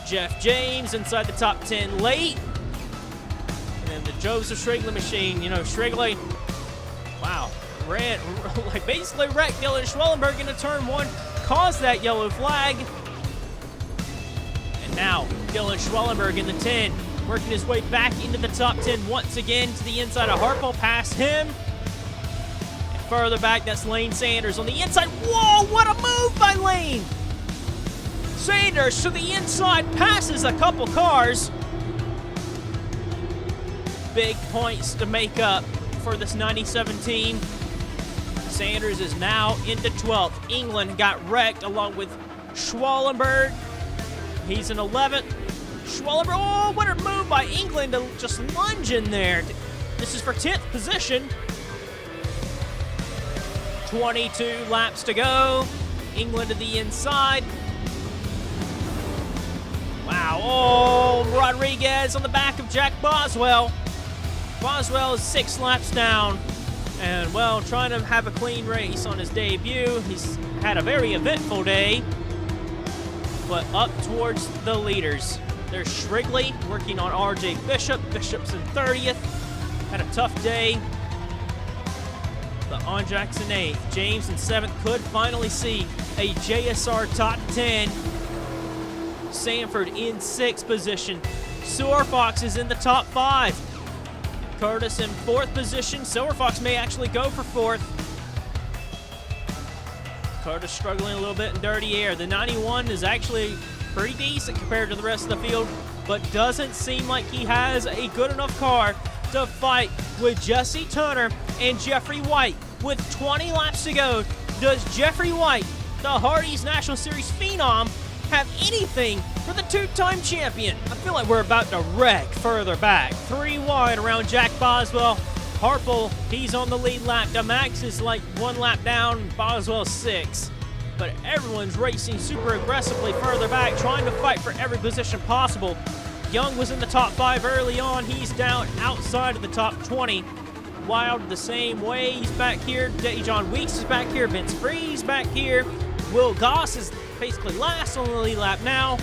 Jeff James inside the top 10 late. And then the Joseph Shrigley machine. You know, Shrigley, wow, ran, like basically wrecked Dylan Schwallenberg into turn 1, caused that yellow flag. And now Dylan Schwallenberg in the 10, working his way back into the top 10 once again to the inside of Harpel, past him. And further back, that's Lane Sanders on the inside. Whoa, what a move by Lane! Sanders to the inside, passes a couple cars. big points to make up for this 97 team. Sanders is now into 12th. England got wrecked along with Schwallenberg. He's in 11th. Schwallenberg, oh, what a move by England to just lunge in there. This is for 10th position. 22 laps to go. England to the inside. Wow, oh, Rodriguez on the back of Jack Boswell. Boswell is 6 laps down. And, well, trying to have a clean race on his debut. He's had a very eventful day. But up towards the leaders. There's Shrigley working on R.J. Bishop. Bishop's in 30th. Had a tough day. But on Jackson 8th. James in 7th. Could finally see a JSR top 10. Sanford in 6th position. Sewer Fox is in the top 5. Kurtis in 4th position. Silver Fox may actually go for 4th. Kurtis struggling a little bit in dirty air. The 91 is actually pretty decent compared to the rest of the field, but doesn't seem like he has a good enough car to fight with Jesse Turner and Jeffrey White. With 20 laps to go, does Jeffrey White, the Hardee's National Series phenom, have anything for the 2-time champion? I feel like we're about to wreck further back. 3 wide around Jack Boswell. Harple, he's on the lead lap. DeMax is like 1 lap down, Boswell 6. But everyone's racing super aggressively further back, trying to fight for every position possible. Young was in the top 5 early on. He's down outside of the top 20. Wylde the same way. He's back here. Dejon Weeks is back here. Vince Freeze back here. Will Goss is basically last on the lead lap now.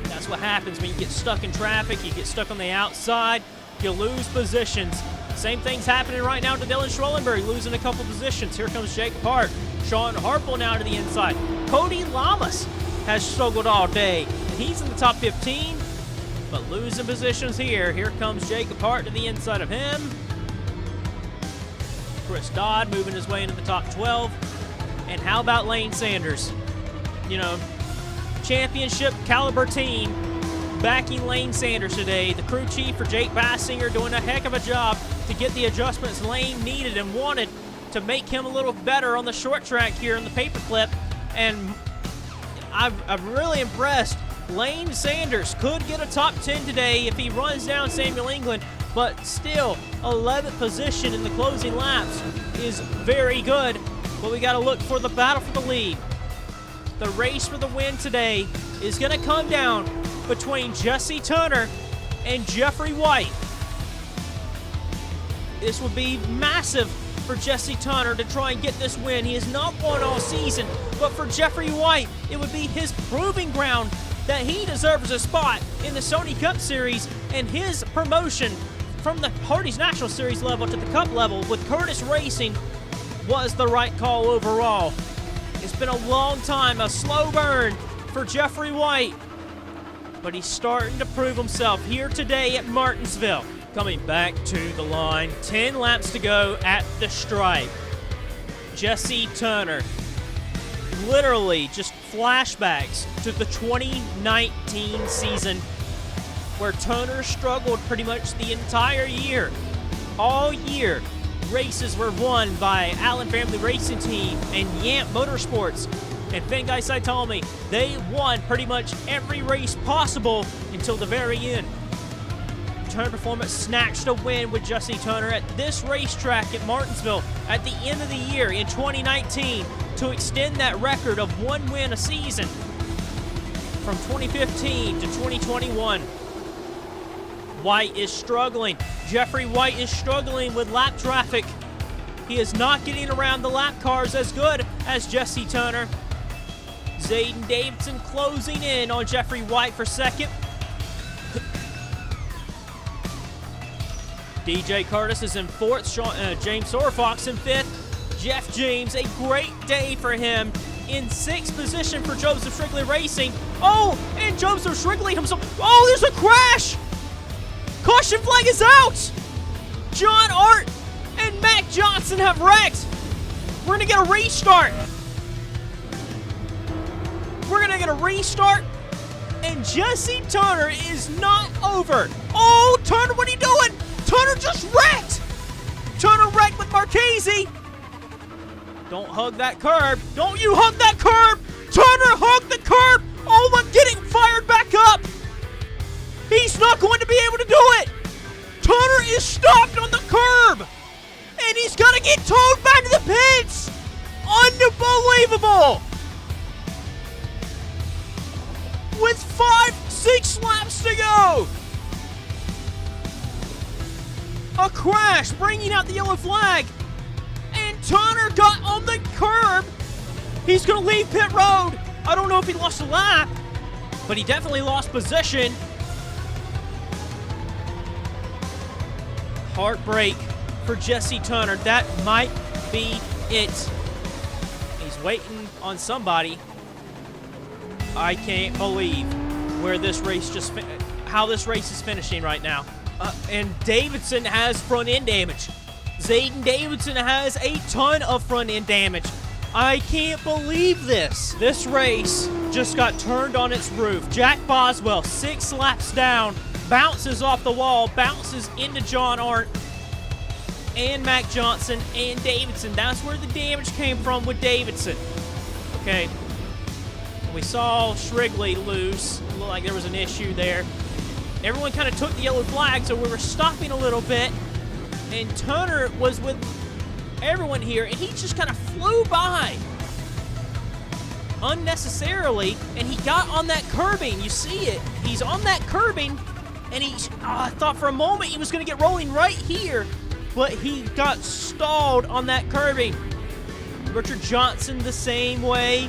That's what happens when you get stuck in traffic. You get stuck on the outside. You lose positions. Same thing's happening right now to Dylan Schwallenberg, losing a couple positions. Here comes Jake Hart. Sean Harple now to the inside. Cody Lamas has struggled all day. He's in the top 15, but losing positions here. Here comes Jacob Hart to the inside of him. Chris Dodd moving his way into the top 12. And how about Lane Sanders? You know, championship caliber team backing Lane Sanders today. The crew chief for Jake Baskinger doing a heck of a job to get the adjustments Lane needed and wanted to make him a little better on the short track here in the paperclip. And I'm really impressed. Lane Sanders could get a top 10 today if he runs down Samuel England, but still 11th position in the closing laps is very good. But we got to look for the battle for the lead. The race for the win today is going to come down between Jesse Turner and Jeffrey White. This would be massive for Jesse Turner to try and get this win. He has not won all season, but for Jeffrey White, it would be his proving ground that he deserves a spot in the Sony Cup Series, and his promotion from the Hardee's National Series level to the Cup level with Kurtis Racing was the right call overall. It's been a long time, a slow burn for Jeffrey White, but he's starting to prove himself here today at Martinsville. Coming back to the line, 10 laps to go at the stripe. Jesse Turner, literally just flashbacks to the 2019 season where Turner struggled pretty much the entire year. All year, races were won by Allen Family Racing Team and Yamp Motorsports. And Fengai Saitomi, they won pretty much every race possible until the very end. Turner Performance snatched a win with Jesse Turner at this racetrack at Martinsville at the end of the year in 2019 to extend that record of 1 win a season from 2015 to 2021. White is struggling. Jeffrey White is struggling with lap traffic. He is not getting around the lap cars as good as Jesse Turner. Zaedin Davidson closing in on Jeffrey White for second. DJ Kurtis is in 4th. James Sorfox in 5th. Jeff James, a great day for him. In 6th position for Joseph Shrigley Racing. Oh, and Joseph Shrigley himself. Oh, there's a crash! Caution flag is out! John Art and Mac Johnson have wrecked. We're gonna get a restart. And Jesse Turner is not over. Oh, Turner, what are you doing? Turner just wrecked. Turner wrecked with Marchese. Don't hug that curb. Don't you hug that curb. Turner hugged the curb. Oh, I'm getting fired back up. He's not going to be able to do it. Turner is stopped on the curb. And he's going to get towed back to the pits. Unbelievable. With 5-6 laps to go. A crash bringing out the yellow flag. And Turner got on the curb. He's going to leave pit road. I don't know if he lost a lap, but he definitely lost position. Heartbreak for Jesse Turner. That might be it. He's waiting on somebody. I can't believe where this race how this race is finishing right now. And Davidson has front end damage. Zaedin Davidson has a ton of front end damage. I can't believe this. This race just got turned on its roof. Jack Boswell, 6 laps down, bounces off the wall, bounces into John Arndt and Mac Johnson and Davidson. That's where the damage came from with Davidson. Okay. We saw Shrigley lose. It looked like there was an issue there. Everyone kind of took the yellow flag, so we were stopping a little bit. And Turner was with everyone here, and he just kind of flew by unnecessarily, and he got on that curbing. You see it. He's on that curbing, and I thought for a moment he was going to get rolling right here, but he got stalled on that curbing. Richard Johnson the same way.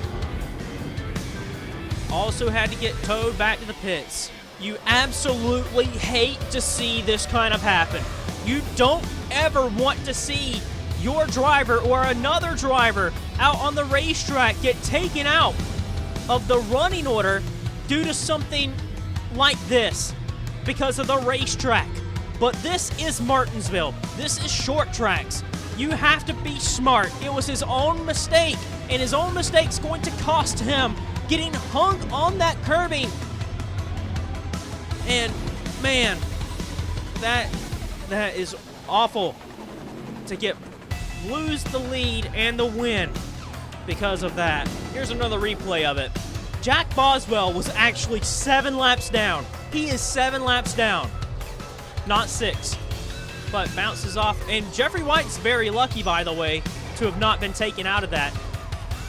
Also had to get towed back to the pits. You absolutely hate to see this kind of happen. You don't ever want to see your driver or another driver out on the racetrack get taken out of the running order due to something like this because of the racetrack. But this is Martinsville. This is short tracks. You have to be smart. It was his own mistake, and his own mistake's going to cost him getting hung on that curbing. And man, that is awful to lose the lead and the win because of that. Here's another replay of it. Jack Boswell was actually 7 laps down. He is 7 laps down, not 6, but bounces off. And Jeffrey White's very lucky, by the way, to have not been taken out of that.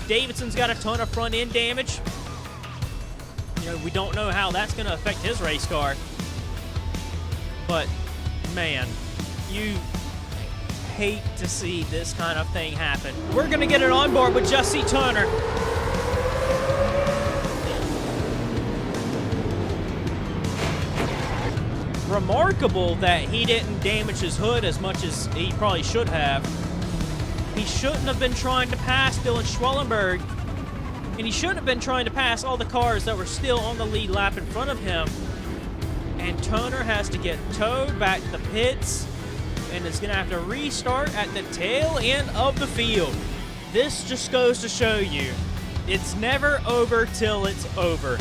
Davidson's got a ton of front end damage. You know, we don't know how that's going to affect his race car. But, man, you hate to see this kind of thing happen. We're going to get it on board with Jesse Turner. Remarkable that he didn't damage his hood as much as he probably should have. He shouldn't have been trying to pass Dylan Schwellenberg, and he shouldn't have been trying to pass all the cars that were still on the lead lap in front of him. And Turner has to get towed back to the pits and is going to have to restart at the tail end of the field. This just goes to show you, it's never over till it's over.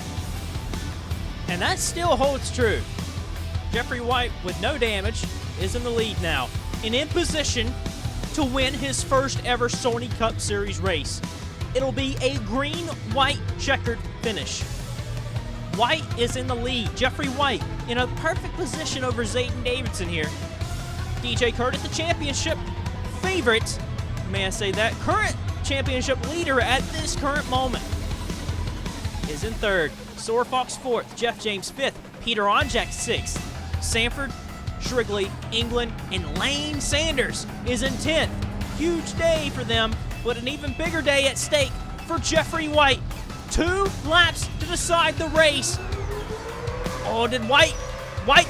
And that still holds true. Jeffrey White, with no damage, is in the lead now and in position to win his first ever Sony Cup Series race. It'll be a green-white checkered finish. White is in the lead. Jeffrey White in a perfect position over Zaedin Davidson here. DJ Kurtis, the championship favorite, may I say that, current championship leader at this current moment, is in 3rd. Soar Fox 4th. Jeff James 5th. Peter Onjak 6th. Sanford, Shrigley, England, and Lane Sanders is in 10th. Huge day for them, but an even bigger day at stake for Jeffrey White. 2 laps to decide the race. Oh, did White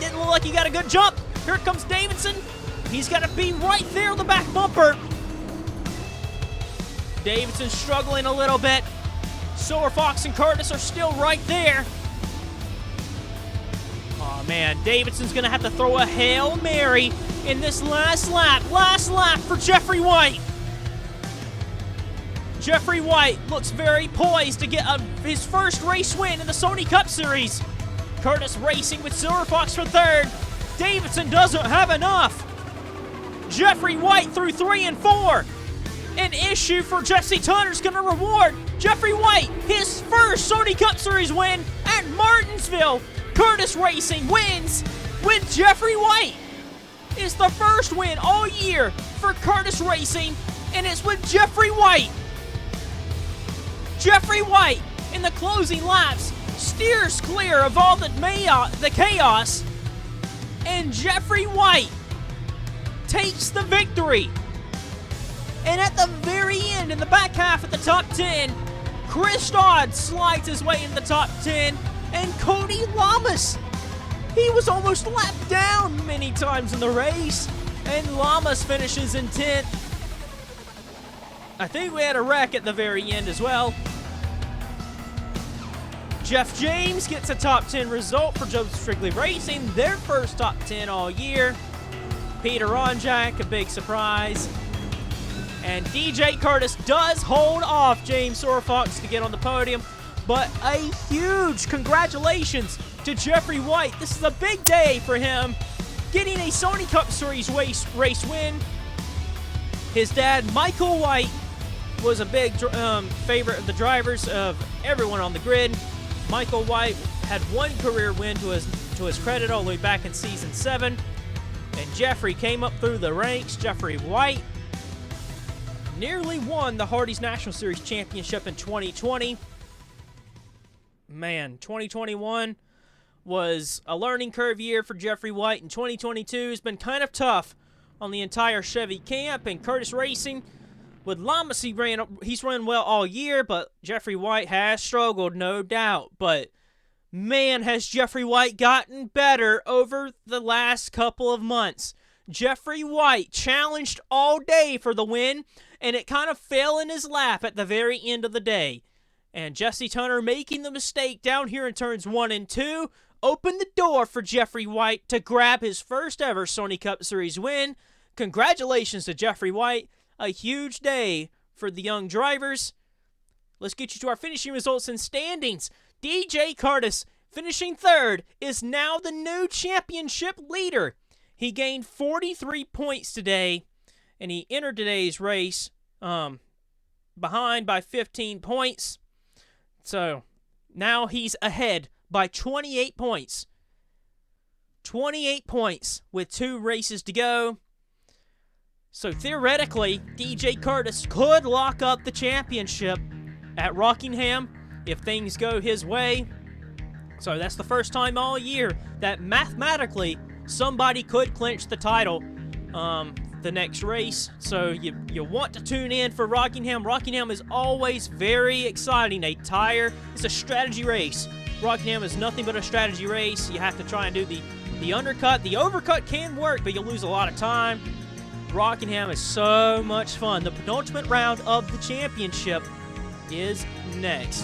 didn't look like he got a good jump. Here comes Davidson. He's got to be right there on the back bumper. Davidson struggling a little bit. Soar Fox and Kurtis are still right there. Oh, man, Davidson's going to have to throw a Hail Mary in this last lap. Last lap for Jeffrey White. Jeffrey White looks very poised to get his first race win in the Sony Cup Series. Kurtis racing with Silver Fox for third. Davidson doesn't have enough. Jeffrey White through 3 and 4. An issue for Jesse Tunner's going to reward Jeffrey White his first Sony Cup Series win at Martinsville. Kurtis Racing wins with Jeffrey White. It's the first win all year for Kurtis Racing, and it's with Jeffrey White. Jeffrey White, in the closing laps, steers clear of all the chaos, and Jeffrey White takes the victory. And at the very end, in the back half of the top 10, Chris Dodd slides his way into the top 10, and Cody Lamas, he was almost lapped down many times in the race, and Lamas finishes in 10th. I think we had a wreck at the very end as well. Jeff James gets a top 10 result for Joseph Strigley Racing, their first top 10 all year. Peter Ronjak, a big surprise. And DJ Kurtis does hold off James Silverfox to get on the podium, but a huge congratulations to Jeffrey White. This is a big day for him, getting a Sony Cup Series race win. His dad, Michael White, was a big favorite of the drivers, of everyone on the grid. Michael White had one career win to his credit all the way back in Season 7. And Jeffrey came up through the ranks. Jeffrey White nearly won the Hardee's National Series Championship in 2020. Man, 2021 was a learning curve year for Jeffrey White, and 2022 has been kind of tough on the entire Chevy camp. And Kurtis Racing, with Lamas, he's run well all year, but Jeffrey White has struggled, no doubt. But man, has Jeffrey White gotten better over the last couple of months. Jeffrey White challenged all day for the win, and it kind of fell in his lap at the very end of the day. And Jesse Tunner, making the mistake down here in turns 1 and 2, opened the door for Jeffrey White to grab his first ever Sony Cup Series win. Congratulations to Jeffrey White. A huge day for the young drivers. Let's get you to our finishing results and standings. DJ Kurtis, finishing third, is now the new championship leader. He gained 43 points today, and he entered today's race behind by 15 points. So now he's ahead by 28 points. 28 points with 2 races to go. So theoretically, DJ Kurtis could lock up the championship at Rockingham if things go his way. So that's the first time all year that mathematically somebody could clinch the title the next race. So you want to tune in for Rockingham. Rockingham is always very exciting. It's a strategy race. Rockingham is nothing but a strategy race. You have to try and do the undercut. The overcut can work, but you'll lose a lot of time. Rockingham is so much fun. The penultimate round of the championship is next.